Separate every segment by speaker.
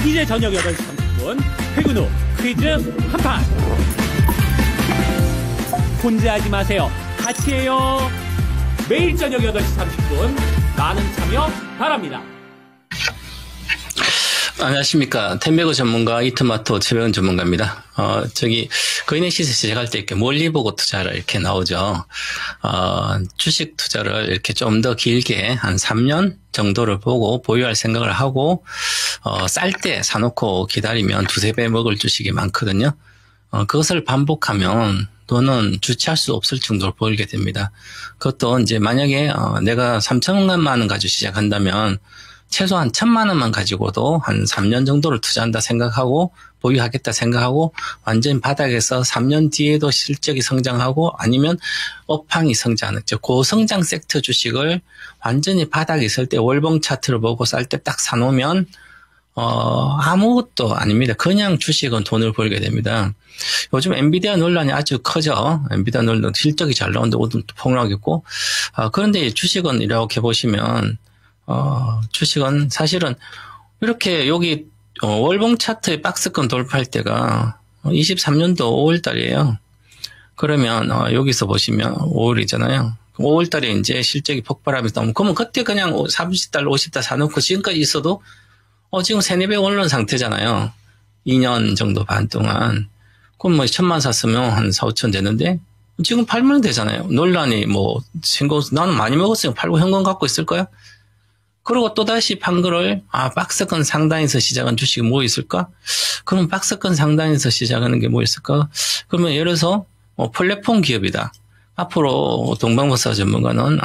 Speaker 1: 이제 저녁 8시 30분 퇴근 후 퀴즈 한판. 혼자 하지 마세요. 같이 해요. 매일 저녁 8시 30분 많은 참여 바랍니다.
Speaker 2: 안녕하십니까. 텐베그 전문가 이토마토 최병은 전문가입니다. 거인의 시세 시작할 때 이렇게 멀리 보고 투자를 이렇게 나오죠. 주식 투자를 이렇게 좀 더 길게 한 3년 정도를 보고 보유할 생각을 하고, 쌀 때 사놓고 기다리면 두세 배 먹을 주식이 많거든요. 그것을 반복하면 돈은 주체할 수 없을 정도로 벌게 됩니다. 그것도 이제 만약에 내가 3천만 원 가지고 시작한다면 최소한 1,000만 원만 가지고도 한 3년 정도를 투자한다 생각하고 보유하겠다 생각하고 완전 바닥에서 3년 뒤에도 실적이 성장하고 아니면 업황이 성장하는 고성장 섹터 주식을 완전히 바닥에 있을 때 월봉 차트를 보고 쌀 때 딱 사놓으면 아무것도 아닙니다. 그냥 주식은 돈을 벌게 됩니다. 요즘 엔비디아 논란이 아주 커져. 엔비디아 논란 실적이 잘 나오는데 오늘도 폭락했고, 그런데 주식은 이렇게 보시면 주식은 사실은 이렇게 여기 월봉 차트의 박스권 돌파할 때가 23년도 5월 달이에요. 그러면 여기서 보시면 5월이잖아요. 5월 달에 이제 실적이 폭발하면서 나오면 그러면 그때 그냥 30달, 50달 사놓고 지금까지 있어도 지금 3-4배 오른 상태잖아요. 2년 정도 반 동안. 그럼 뭐 1,000만 샀으면 한 4-5천 되는데 지금 팔면 되잖아요. 논란이 나는 많이 먹었으니까 팔고 현금 갖고 있을 거야? 그리고 또다시 판 거를, 박스권 상단에서 시작한 주식이 뭐 있을까? 그럼 박스권 상단에서 시작하는 게 뭐 있을까? 그러면 예를 들어서, 플랫폼 기업이다. 앞으로 동방버사 전문가는,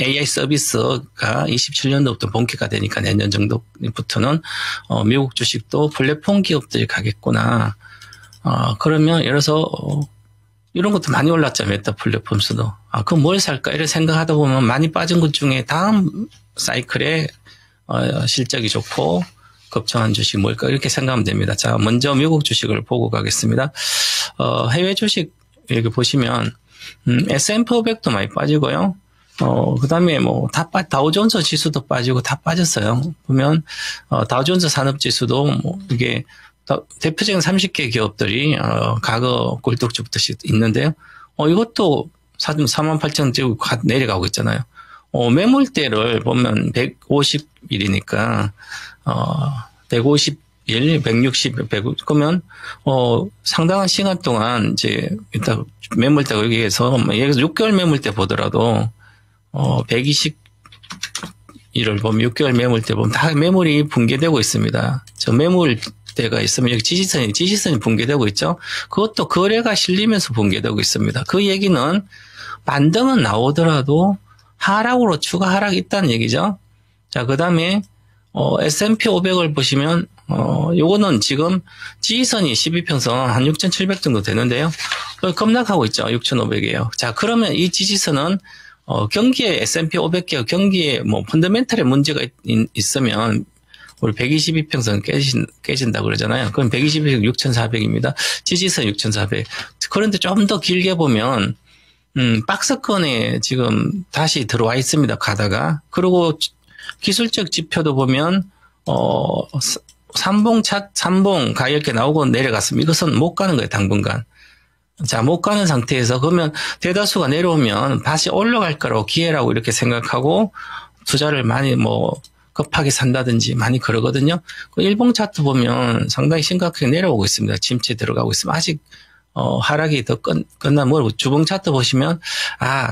Speaker 2: AI 서비스가 27년도부터 본격화 되니까 내년 정도부터는, 미국 주식도 플랫폼 기업들이 가겠구나. 그러면 예를 들어서, 이런 것도 많이 올랐죠. 메타 플랫폼수도. 그럼 뭘 살까? 이렇게 생각하다 보면 많이 빠진 것 중에 다음 사이클에 실적이 좋고 급등한 주식 뭘까? 이렇게 생각하면 됩니다. 자, 먼저 미국 주식을 보고 가겠습니다. 해외 주식 여기 보시면 S&P 500도 많이 빠지고요. 그 다음에 다우존스 지수도 빠지고 다 빠졌어요. 보면 다우존스 산업지수도 이게 대표적인 30개 기업들이 과거 꼴뚝주부터 있는데요. 이것도 48,000 찍고 내려가고 있잖아요. 매물대를 보면 150일이니까 150일, 160일, 150 그러면 상당한 시간 동안 이제 일단 매물대가 여기에서 예를 들어서 6개월 매물대 보더라도 120일을 보면 6개월 매물대 보면 다 매물이 붕괴되고 있습니다. 저 매물대가 있으면 여기 지지선이 붕괴되고 있죠. 그것도 거래가 실리면서 붕괴되고 있습니다. 그 얘기는 반등은 나오더라도 하락으로 추가 하락이 있다는 얘기죠. 자, 그 다음에, S&P 500을 보시면, 요거는 지금 지지선이 12평선 한 6,700 정도 되는데요. 급락하고 있죠. 6,500이에요. 자, 그러면 이 지지선은, 경기에 S&P 500개 경기에 펀더멘털에 문제가 있으면, 우리 122평선 깨진다 그러잖아요. 그럼 122평 6,400입니다. 지지선 6,400. 그런데 좀 더 길게 보면, 박스권에 지금 다시 들어와 있습니다. 가다가. 그리고 기술적 지표도 보면, 3봉 가 이렇게 나오고 내려갔습니다. 이것은 못 가는 거예요, 당분간. 자, 못 가는 상태에서 그러면 대다수가 내려오면 다시 올라갈 거라고 기회라고 이렇게 생각하고 투자를 많이 급하게 산다든지 많이 그러거든요. 그 일봉 차트 보면 상당히 심각하게 내려오고 있습니다. 침체 들어가고 있으면 아직 하락이 더 끝나면 주봉 차트 보시면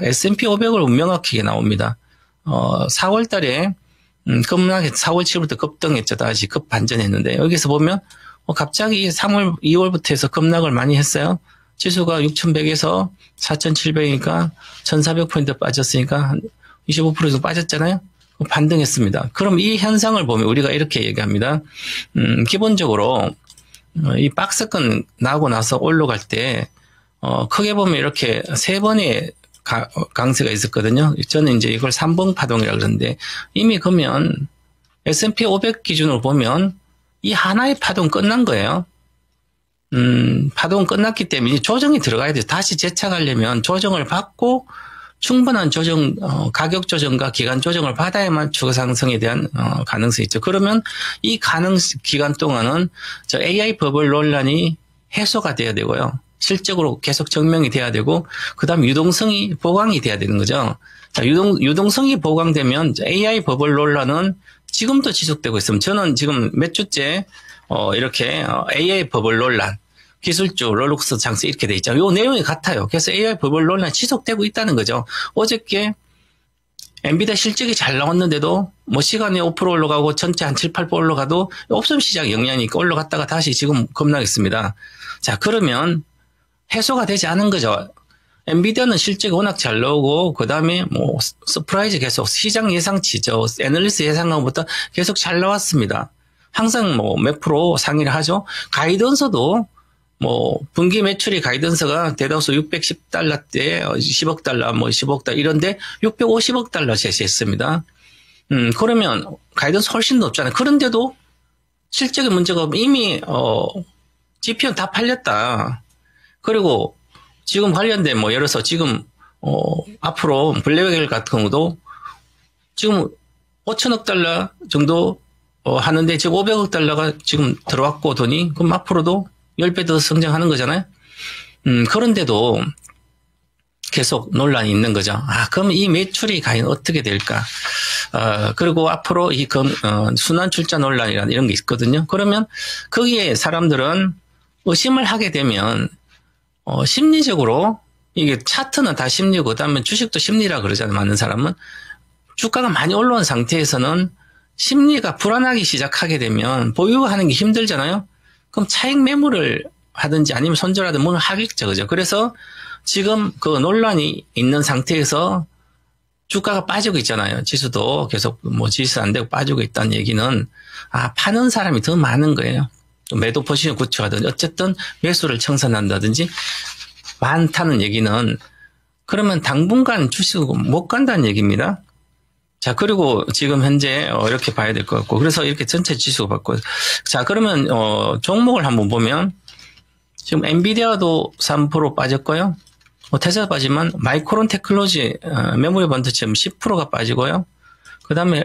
Speaker 2: S&P 500을 명확하게 나옵니다. 4월 달에 급락해 4월 7월부터 급등했죠. 다시 급반전했는데 여기서 보면 갑자기 3월 2월부터 해서 급락을 많이 했어요. 지수가 6,100에서 4,700이니까 1,400포인트 빠졌으니까 한 25% 정도 빠졌잖아요. 반등했습니다. 그럼 이 현상을 보면 우리가 이렇게 얘기합니다. 기본적으로 이 박스권 나고 나서 올라갈 때 크게 보면 이렇게 3번의 강세가 있었거든요. 저는 이제 이걸 3번 파동이라고 그러는데 이미 그러면 S&P 500 기준으로 보면 이 하나의 파동 끝난 거예요. 파동은 끝났기 때문에 조정이 들어가야 돼요. 다시 재차가려면 조정을 받고 충분한 조정, 가격 조정과 기간 조정을 받아야만 주가 상승에 대한 가능성이 있죠. 그러면 이 기간 동안은 저 AI 버블 논란이 해소가 돼야 되고요. 실적으로 계속 증명이 돼야 되고, 그 다음 유동성이 보강이 돼야 되는 거죠. 자, 유동성이 보강되면 AI 버블 논란은 지금도 지속되고 있으면 저는 지금 몇 주째 이렇게 AI 버블 논란, 기술주, 롤룩스 장세 이렇게 돼 있죠. 요 내용이 같아요. 그래서 AI 버블 논란이 지속되고 있다는 거죠. 어저께 엔비디아 실적이 잘 나왔는데도 뭐 시간에 5% 올라가고 전체 한 7, 8% 올라가도 옵션 시장 영향이 올라갔다가 다시 지금 급락했습니다. 자, 그러면 해소가 되지 않은 거죠. 엔비디아는 실적이 워낙 잘 나오고, 그 다음에 뭐, 서프라이즈 계속 시장 예상치죠. 애널리스트 예상하고부터 계속 잘 나왔습니다. 항상 뭐 몇 프로 상위를 하죠. 가이던서도 뭐, 분기 매출이 가이던서가 대다수 610달러대, 10억 달러, 뭐 15억 달러 이런데 650억 달러 제시했습니다. 그러면 가이던서 훨씬 높잖아요. 그런데도 실적의 문제가 없고 이미, GPU는 다 팔렸다. 그리고 지금 관련된 뭐 예를 들어서 지금 앞으로 블랙웰 같은 경우도 지금 5천억 달러 정도 하는데 지금 500억 달러가 지금 들어왔고 돈이 그럼 앞으로도 10배 더 성장하는 거잖아요. 그런데도 계속 논란이 있는 거죠. 아, 그럼 이 매출이 과연 어떻게 될까? 그리고 앞으로 이 순환 출자 논란이라는 이런 게 있거든요. 그러면 거기에 사람들은 의심을 하게 되면 심리적으로 이게 차트는 다 심리고 그다음에 주식도 심리라 그러잖아요. 많은 사람은 주가가 많이 올라온 상태에서는 심리가 불안하기 시작하게 되면 보유하는 게 힘들잖아요. 그럼 차익 매물을 하든지 아니면 손절하든 뭘 하겠죠, 그죠? 그래서 지금 그 논란이 있는 상태에서 주가가 빠지고 있잖아요. 지수도 계속 뭐 지수 안 되고 빠지고 있다는 얘기는 파는 사람이 더 많은 거예요. 매도 포지션 구축하든지 어쨌든 매수를 청산한다든지 많다는 얘기는 그러면 당분간 주식 못 간다는 얘기입니다. 자, 그리고 지금 현재 이렇게 봐야 될 것 같고 그래서 이렇게 전체 지수가 받고 자, 그러면 종목을 한번 보면 지금 엔비디아도 3% 빠졌고요. 테슬라 빠지만 마이크론 테크놀로지 메모리 반도체 10%가 빠지고요. 그 다음에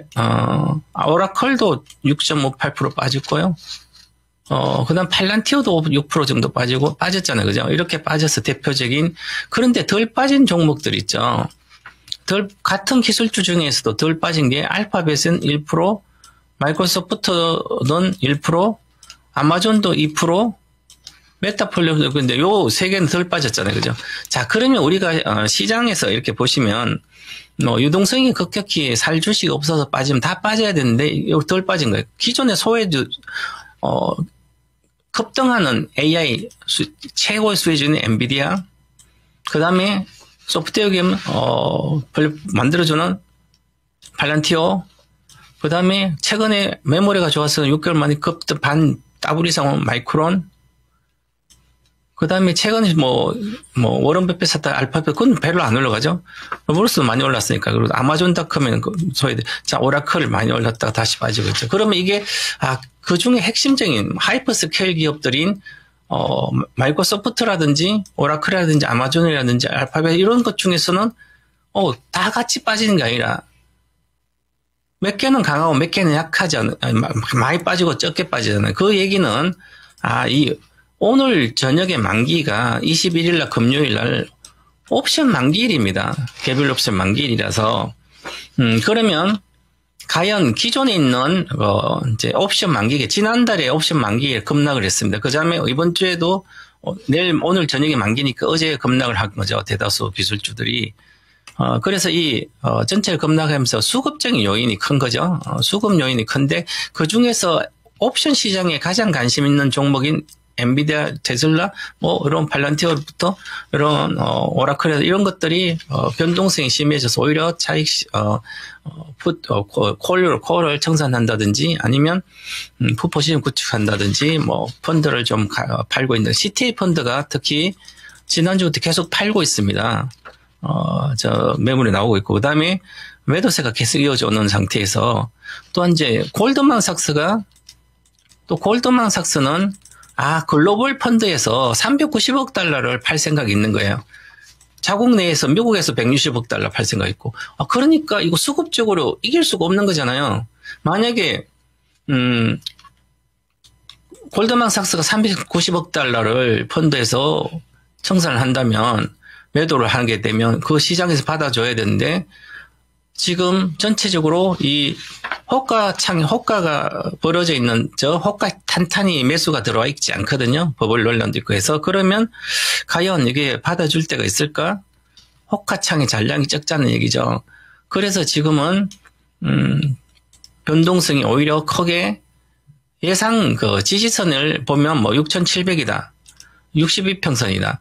Speaker 2: 오라클도 6.58% 빠졌고요. 그 다음 팔란티어도 6% 정도 빠졌잖아요. 그죠? 이렇게 빠져서 대표적인, 그런데 덜 빠진 종목들 있죠. 같은 기술주 중에서도 덜 빠진 게 알파벳은 1%, 마이크로소프트는 1%, 아마존도 2%, 메타폴리오도 근데 요 세 개는 덜 빠졌잖아요. 그죠? 자, 그러면 우리가 시장에서 이렇게 보시면, 유동성이 급격히 살 주식이 없어서 빠지면 다 빠져야 되는데, 덜 빠진 거예요. 기존의 소외주, 급등하는 AI 최고의 수혜주는 엔비디아, 그 다음에 소프트웨어 게임 만들어주는 팔란티오, 그 다음에 최근에 메모리가 좋아서 6개월 만에 급등 반 더블 이상 마이크론, 그 다음에 최근에 워런 버핏 샀다 알파벳, 그건 별로 안 올라가죠. 로버스도 많이 올랐으니까. 그리고 아마존닷컴에는 오라클 많이 올랐다가 다시 빠지고 있죠. 그러면 이게, 그 중에 핵심적인 하이퍼스케일 기업들인, 마이크로소프트라든지, 오라클이라든지, 아마존이라든지, 알파벳 이런 것 중에서는, 다 같이 빠지는 게 아니라, 몇 개는 강하고 몇 개는 약하지 않아요. 많이 빠지고 적게 빠지잖아요. 그 얘기는, 오늘 저녁에 만기가 21일 날 금요일 날 옵션 만기일입니다. 개별 옵션 만기일이라서 그러면 과연 기존에 있는 이제 옵션 만기일 지난달에 옵션 만기일 급락을 했습니다. 그다음에 이번 주에도 오늘 저녁에 만기니까 어제 급락을 한 거죠. 대다수 기술주들이. 그래서 전체를 급락하면서 수급적인 요인이 큰 거죠. 수급 요인이 큰데 그 중에서 옵션 시장에 가장 관심 있는 종목인 엔비디아, 테슬라, 이런 팔란티어부터 이런 오라클에서 이런 것들이 변동성이 심해져서 오히려 차익 콜을 청산한다든지 아니면 풋포지션 구축한다든지 펀드를 좀 팔고 있는 CTA 펀드가 특히 지난주부터 계속 팔고 있습니다. 매물이 나오고 있고 그다음에 매도세가 계속 이어져 오는 상태에서 또 이제 골드만삭스는 글로벌 펀드에서 390억 달러를 팔 생각이 있는 거예요. 자국 내에서 미국에서 160억 달러 팔 생각 있고. 그러니까 이거 수급적으로 이길 수가 없는 거잖아요. 만약에 골드만삭스가 390억 달러를 펀드에서 청산을 한다면 매도를 하게 되면 그 시장에서 받아줘야 되는데 지금 전체적으로 이 호가가 벌어져 있는 호가 탄탄히 매수가 들어와 있지 않거든요. 버블 논란도 있고 해서 그러면 과연 이게 받아줄 때가 있을까? 호가창의 잔량이 적자는 얘기죠. 그래서 지금은 변동성이 오히려 크게 예상 그 지지선을 보면 뭐 6,700이다. 62평선이다.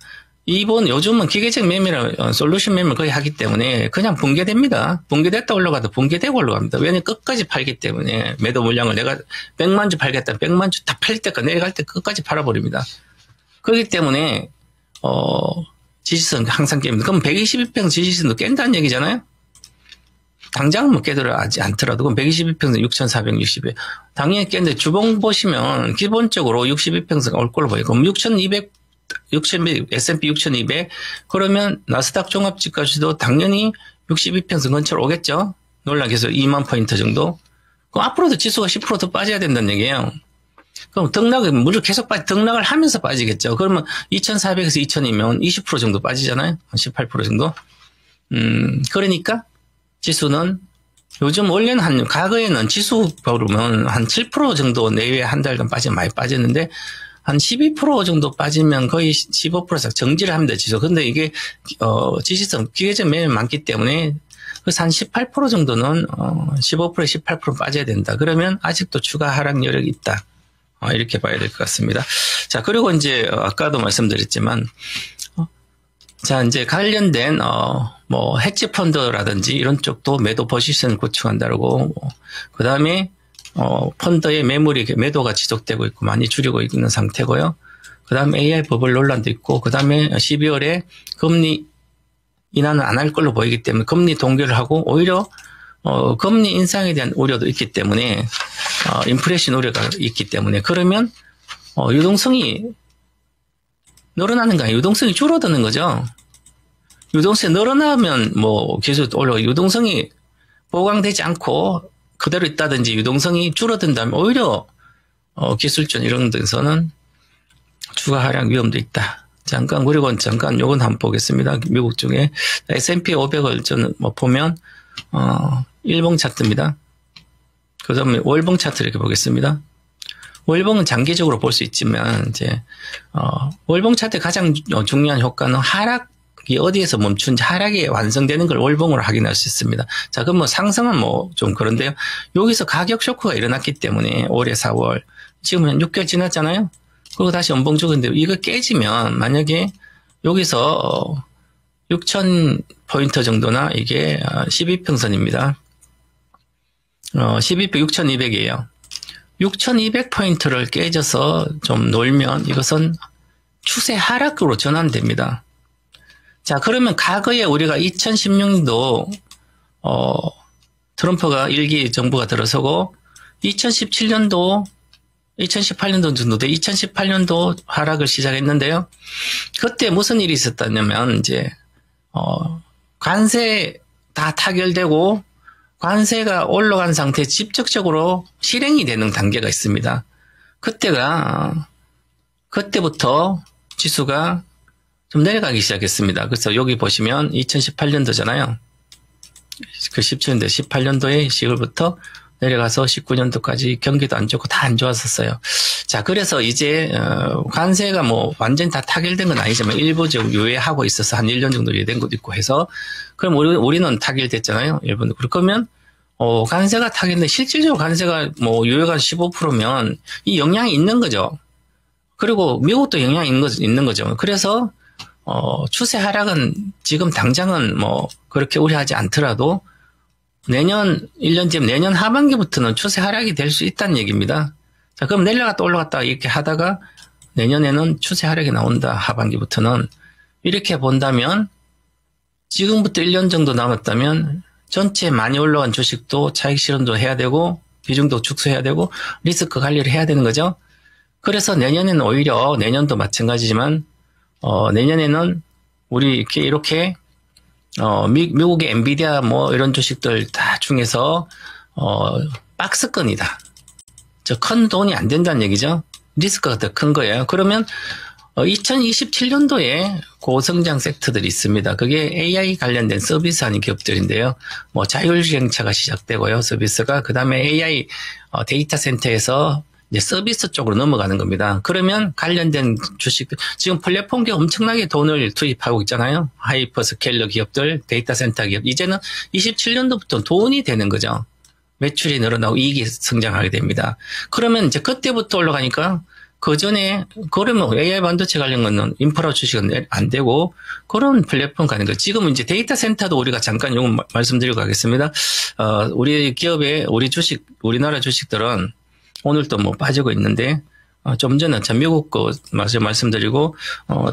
Speaker 2: 이번 요즘은 기계적 매매를 솔루션 매매를 거의 하기 때문에 그냥 붕괴됩니다. 붕괴됐다 올라가도 붕괴되고 올라갑니다. 왜냐면 끝까지 팔기 때문에 매도 물량을 내가 100만 주 팔겠다. 100만 주 다 팔 때까지 내려갈 때 끝까지 팔아버립니다. 그렇기 때문에 지지선 항상 깹니다. 그럼 122평 지지선도 깬다는 얘기잖아요. 당장은 뭐 깨더라지 않더라도 그럼 122평선 6,460에 당연히 깼는데 주봉 보시면 기본적으로 62평선 올 걸로 보여요. 그럼 6,200 S&P 6,200 그러면 나스닥 종합지가지도 당연히 62평선 근처로 오겠죠. 놀라게서 2만 포인트 정도. 그럼 앞으로도 지수가 10% 더 빠져야 된다는 얘기예요. 그럼 물론 계속 등락을 하면서 빠지겠죠. 그러면 2,400에서 2,000이면 20% 정도 빠지잖아요. 18% 정도. 그러니까 지수는 요즘 원래는 과거에는 지수 보면 한 7% 정도 내외 한 달간 빠지면 많이 빠졌는데 한 12% 정도 빠지면 거의 15% 정지를 합니다, 지수. 근데 이게, 지지성, 기계적 매매 많기 때문에, 그래서 한 18% 정도는, 15%, 18% 빠져야 된다. 그러면 아직도 추가 하락 여력이 있다. 이렇게 봐야 될 것 같습니다. 자, 그리고 이제, 아까도 말씀드렸지만, 자, 이제 관련된, 뭐, 헤지 펀드라든지 이런 쪽도 매도 포지션을 구축한다고, 그 다음에, 펀드의 매도가 지속되고 있고 많이 줄이고 있는 상태고요. 그 다음에 AI 버블 논란도 있고, 그 다음에 12월에 금리 인하는 안 할 걸로 보이기 때문에 금리 동결을 하고, 오히려, 금리 인상에 대한 우려도 있기 때문에, 인플레이션 우려가 있기 때문에, 그러면, 유동성이 늘어나는 거 아니에요? 유동성이 줄어드는 거죠. 유동성이 늘어나면 뭐, 계속 올라가, 유동성이 보강되지 않고, 그대로 있다든지 유동성이 줄어든다면 오히려 기술전 이런 데서는 추가 하락 위험도 있다. 그리고 잠깐 요건 한번 보겠습니다. 미국 중에 S&P 500을 저는 뭐 보면 일봉 차트입니다. 그 다음에 월봉 차트 이렇게 보겠습니다. 월봉은 장기적으로 볼 수 있지만 이제 월봉 차트의 가장 중요한 효과는 하락이 어디에서 멈춘지 하락이 완성되는 걸 월봉으로 확인할 수 있습니다. 자, 그럼 뭐 상승은 뭐 좀 그런데요. 여기서 가격 쇼크가 일어났기 때문에 올해 4월 지금 한 6개월 지났잖아요. 그리고 다시 연봉 주는데 이거 깨지면 만약에 여기서 6,000포인트 정도나 이게 12평선입니다. 12평 6,200이에요. 6,200포인트를 깨져서 좀 놀면 이것은 추세 하락으로 전환됩니다. 자, 그러면 과거에 우리가 2016년도, 트럼프가 1기 정부가 들어서고, 2017년도, 2018년도 정도 돼, 2018년도 하락을 시작했는데요. 그때 무슨 일이 있었다냐면, 이제, 관세 다 타결되고, 관세가 올라간 상태에 직접적으로 실행이 되는 단계가 있습니다. 그때부터 지수가 좀 내려가기 시작했습니다. 그래서 여기 보시면 2018년도잖아요. 그 17년도, 18년도에 10월부터 내려가서 19년도까지 경기도 안 좋고 다 안 좋았었어요. 자, 그래서 이제 관세가 뭐 완전히 다 타결된 건 아니지만 일부적으로 유예하고 있어서 한 1년 정도 유예된 것도 있고 해서 그럼 우리는 타결됐잖아요. 일본도. 그러면 관세가 타결됐는데 실질적으로 관세가 뭐 유예가 15%면 이 영향이 있는 거죠. 그리고 미국도 영향이 있는 거죠. 그래서 추세 하락은 지금 당장은 뭐 그렇게 우려하지 않더라도 내년 1년 뒤면 내년 하반기부터는 추세 하락이 될 수 있다는 얘기입니다. 자, 그럼 내려갔다 올라갔다 이렇게 하다가 내년에는 추세 하락이 나온다. 하반기부터는 이렇게 본다면 지금부터 1년 정도 남았다면 전체 많이 올라간 주식도 차익 실현도 해야 되고 비중도 축소해야 되고 리스크 관리를 해야 되는 거죠. 그래서 내년에는 오히려 내년도 마찬가지지만 내년에는 우리 이렇게 미국의 엔비디아 뭐 이런 주식들 다 중에서 박스권이다. 저 큰 돈이 안 된다는 얘기죠. 리스크가 더 큰 거예요. 그러면 2027년도에 고성장 섹터들이 있습니다. 그게 AI 관련된 서비스 하는 기업들인데요. 뭐 자율주행차가 시작되고요. 서비스가. 그 다음에 AI 데이터 센터에서 이제 서비스 쪽으로 넘어가는 겁니다. 그러면 관련된 주식, 지금 플랫폼 기업 엄청나게 돈을 투입하고 있잖아요. 하이퍼스케일러 기업들, 데이터 센터 기업. 이제는 27년도부터 돈이 되는 거죠. 매출이 늘어나고 이익이 성장하게 됩니다. 그러면 이제 그때부터 올라가니까 그 전에, 그러면 AI 반도체 관련 거는 인프라 주식은 안 되고, 그런 플랫폼 가는 거. 지금 이제 데이터 센터도 우리가 잠깐 요거 말씀드리고 가겠습니다. 우리 기업의, 우리나라 주식들은 오늘 또 뭐 빠지고 있는데, 좀 전에 참 미국 거 말씀드리고,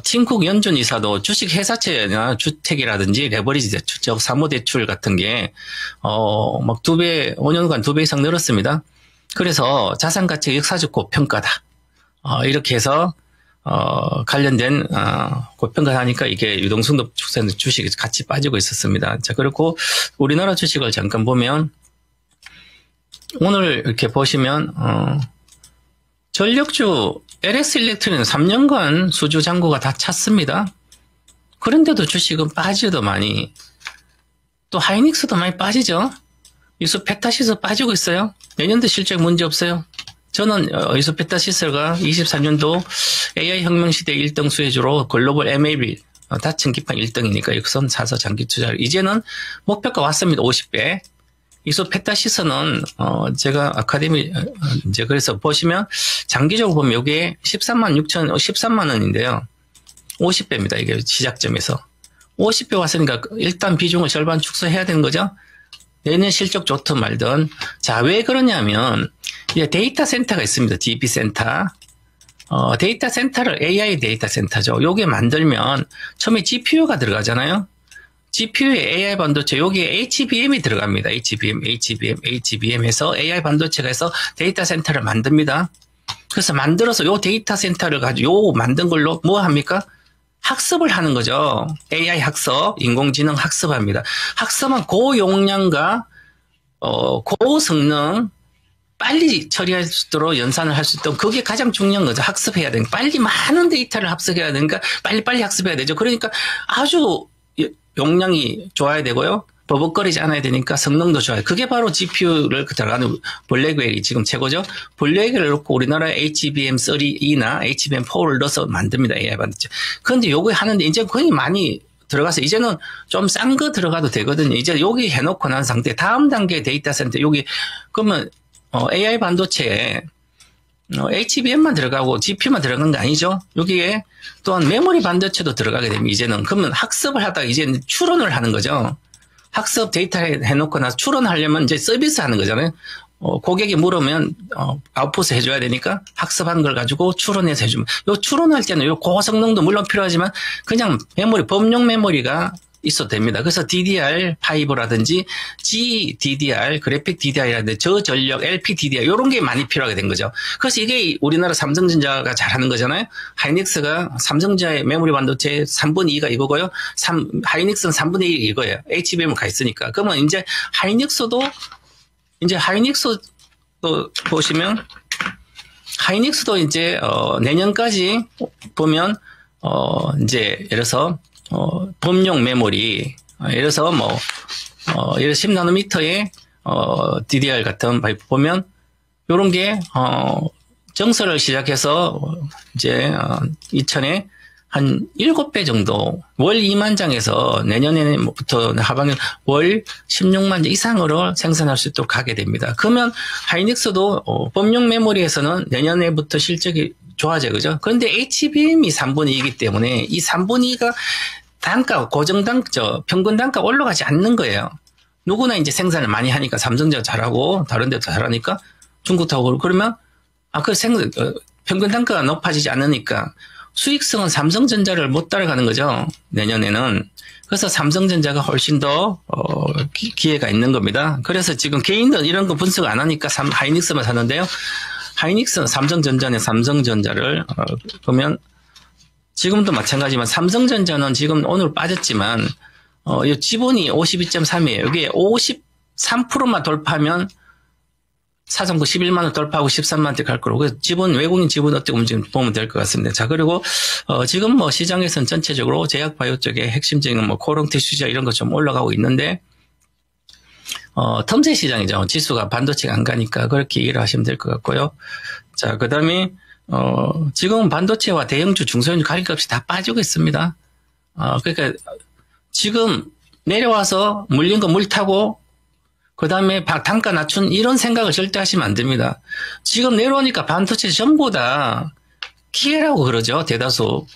Speaker 2: 팀쿡 연준 이사도 주식 회사채나 주택이라든지 레버리지 대출, 사모대출 같은 게, 막 2배, 5년간 2배 이상 늘었습니다. 그래서 자산 가치가 역사적 고평가다. 이렇게 해서, 관련된, 고평가 하니까 이게 유동성도 축소는 주식이 같이 빠지고 있었습니다. 자, 그리고 우리나라 주식을 잠깐 보면, 오늘 이렇게 보시면, 전력주 LS 일렉트릭은 3년간 수주 잔고가 다 찼습니다. 그런데도 주식은 빠지도 많이, 또 하이닉스도 많이 빠지죠. 이소페타시스 빠지고 있어요. 내년도 실적 문제 없어요. 저는 이소페타시스가 24년도 AI 혁명 시대 1등 수혜주로 글로벌 MAB 다층 기판 1등이니까 여기선 사서 장기 투자를 이제는 목표가 왔습니다. 50배. 이소페타시스는 제가 아카데미 이제 그래서 보시면 장기적으로 보면 이게 13만 원인데요. 50배입니다. 이게 시작점에서 50배 왔으니까 일단 비중을 절반 축소해야 되는 거죠. 내년 실적 좋든 말든. 자, 왜 그러냐면 이제 데이터 센터가 있습니다. DB 센터. 데이터 센터를 AI 데이터 센터죠. 요게 만들면 처음에 GPU가 들어가잖아요. GPU에 AI 반도체, 여기에 HBM이 들어갑니다. HBM에서 AI 반도체가 해서 데이터 센터를 만듭니다. 그래서 만들어서 요 데이터 센터를 가지고 요 만든 걸로 뭐 합니까? 학습을 하는 거죠. AI 학습, 인공지능 학습합니다. 학습은 고용량과 고성능 빨리 처리할 수 있도록 연산을 할 수 있도록 그게 가장 중요한 거죠. 학습해야 되니까 빨리 많은 데이터를 학습해야 되니까 빨리빨리 학습해야 되죠. 그러니까 아주 용량이 좋아야 되고요. 버벅거리지 않아야 되니까 성능도 좋아요. 그게 바로 GPU를 들어가는 블랙웰이 지금 최고죠. 블랙웰을 넣고 우리나라 HBM3E나 HBM4를 넣어서 만듭니다. AI 반도체. 그런데 요거 하는데 이제 거의 많이 들어가서 이제는 좀 싼 거 들어가도 되거든요. 이제 여기 해놓고 난 상태 다음 단계 데이터 센터 여기 그러면 AI 반도체에 HBM만 들어가고 GPU만 들어간 거 아니죠? 여기에 또한 메모리 반도체도 들어가게 됩니다. 이제는 그러면 학습을 하다가 이제 추론을 하는 거죠. 학습 데이터 해놓고 나서 추론하려면 이제 서비스 하는 거잖아요. 고객이 물으면 아웃풋을 해줘야 되니까 학습한 걸 가지고 추론해서 해주면 요 추론할 때는 요 고성능도 물론 필요하지만 그냥 메모리 범용 메모리가 있어도 됩니다. 그래서 DDR5라든지 GDDR, 그래픽 DDR이라든지 저전력 LPDDR 이런 게 많이 필요하게 된 거죠. 그래서 이게 우리나라 삼성전자가 잘하는 거잖아요. 하이닉스가 삼성전자의 메모리 반도체 3분의 2가 이거고요. 하이닉스는 3분의 1이 이거예요. HBM을 가 있으니까. 그러면 이제 하이닉스도 보시면 하이닉스도 이제 내년까지 보면 이제 예를 들어서 범용 메모리, 예를 들어서 예를 10나노미터의, DDR 같은 파이프 보면, 요런 게, 정설을 시작해서, 이제, 2000에 한 7배 정도, 월 2만 장에서 내년에부터 하반기 월 16만 장 이상으로 생산할 수 있도록 가게 됩니다. 그러면 하이닉스도, 범용 메모리에서는 내년에부터 실적이 좋아져, 그죠? 그런데 HBM이 3분의 2이기 때문에 이 3분의 2가 평균 단가 올라가지 않는 거예요. 누구나 이제 생산을 많이 하니까 삼성전자 잘하고 다른 데도 잘하니까 중국도 하고 그러면 평균 단가가 높아지지 않으니까 수익성은 삼성전자를 못 따라가는 거죠. 내년에는. 그래서 삼성전자가 훨씬 더 기회가 있는 겁니다. 그래서 지금 개인들 이런 거 분석 안 하니까 하이닉스만 사는데요. 하이닉스는 삼성전자를 보면 지금도 마찬가지지만 삼성전자는 지금 오늘 빠졌지만 이 지분이 52.3이에요. 이게 53%만 돌파하면 사정구 11만 원 돌파하고 13만 원대 갈 거고, 그래서 외국인 지분 어떻게 움직이는지 보면 될 것 같습니다. 자, 그리고 지금 뭐 시장에서는 전체적으로 제약바이오 쪽에 핵심적인 뭐 코롱티 수자 이런 거 좀 올라가고 있는데, 틈새 시장이죠. 지수가 반도체가 안 가니까 그렇게 이해를 하시면 될 것 같고요. 자, 그 다음에 지금 반도체와 대형주, 중소형주 가격값이 다 빠지고 있습니다. 그러니까 지금 내려와서 물린 거 물 타고 그 다음에 단가 낮춘 이런 생각을 절대 하시면 안 됩니다. 지금 내려오니까 반도체 전부 다 기회라고 그러죠. 대다수.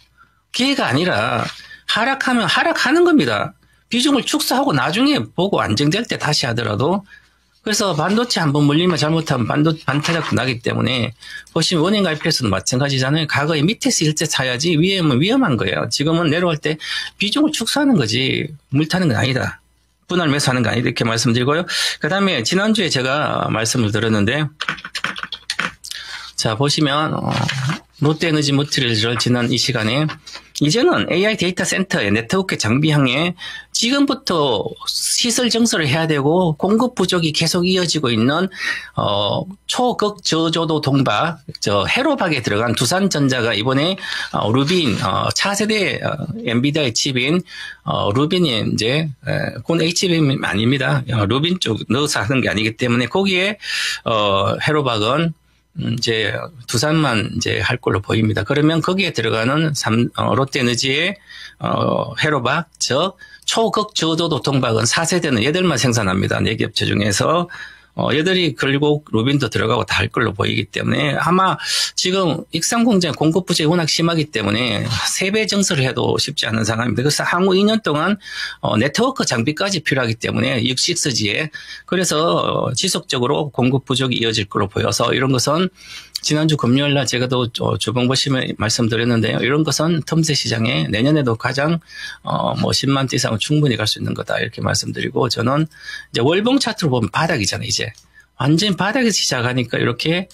Speaker 2: 기회가 아니라 하락하면 하락하는 겁니다. 비중을 축소하고 나중에 보고 안정될 때 다시 하더라도. 그래서 반도체 한번 물리면 잘못하면 반타작도 나기 때문에 보시면 원인과 IPS도 마찬가지잖아요. 과거에 밑에서 일제 사야지 위에는 위험한 거예요. 지금은 내려올 때 비중을 축소하는 거지 물 타는 건 아니다. 분할 매수하는 거 아니다. 이렇게 말씀드리고요. 그 다음에 지난주에 제가 말씀을 드렸는데, 자, 보시면 롯데에너지 머티리얼을 지난 이 시간에 이제는 AI 데이터 센터의 네트워크 장비향에 지금부터 시설 증설을 해야 되고 공급 부족이 계속 이어지고 있는 초극 저조도 동박 헤로박에 들어간 두산전자가 이번에 루빈 차세대 엔비디아의 칩인 루빈이 이제 그건 HBM 아닙니다. 루빈 쪽 넣어서 하는 게 아니기 때문에 거기에 헤로박은 이제 두산만 이제 할 걸로 보입니다. 그러면 거기에 들어가는 롯데에너지의 헤로박, 즉 초극 저조도 동박은 4세대는 8만 생산합니다. 4개 업체 중에서 8이 그리고 루빈도 들어가고 다 할 걸로 보이기 때문에 아마 지금 익산공장 공급 부족이 워낙 심하기 때문에 3배 증설을 해도 쉽지 않은 상황입니다. 그래서 향후 2년 동안 네트워크 장비까지 필요하기 때문에 6시지에 그래서 지속적으로 공급 부족이 이어질 걸로 보여서 이런 것은 지난주 금요일 날 제가 또 주봉 보시면 말씀드렸는데요. 이런 것은 틈새 시장에 내년에도 가장 뭐 10만 대 이상은 충분히 갈 수 있는 거다 이렇게 말씀드리고 저는 이제 월봉 차트로 보면 바닥이잖아요. 이제 완전 바닥에서 시작하니까 이렇게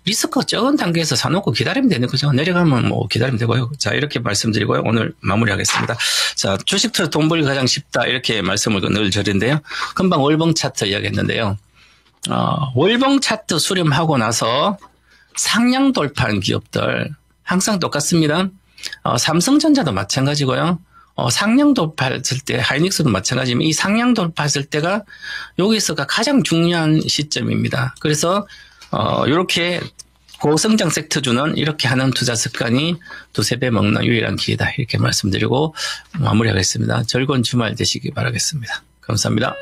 Speaker 2: 리스크 적은 단계에서 사놓고 기다리면 되는 거죠. 내려가면 뭐 기다리면 되고요. 자, 이렇게 말씀드리고요. 오늘 마무리하겠습니다. 자, 주식 투자 돈 벌기 가장 쉽다 이렇게 말씀을 늘 드리는데요. 금방 월봉 차트 이야기했는데요. 월봉 차트 수렴하고 나서 상향 돌파한 기업들 항상 똑같습니다. 삼성전자도 마찬가지고요. 상향 돌파했을 때 하이닉스도 마찬가지지만 이 상향 돌파했을 때가 여기서가 가장 중요한 시점입니다. 그래서 이렇게 고성장 섹터주는 이렇게 하는 투자 습관이 2~3배 먹는 유일한 기회다 이렇게 말씀드리고 마무리하겠습니다. 즐거운 주말 되시기 바라겠습니다. 감사합니다.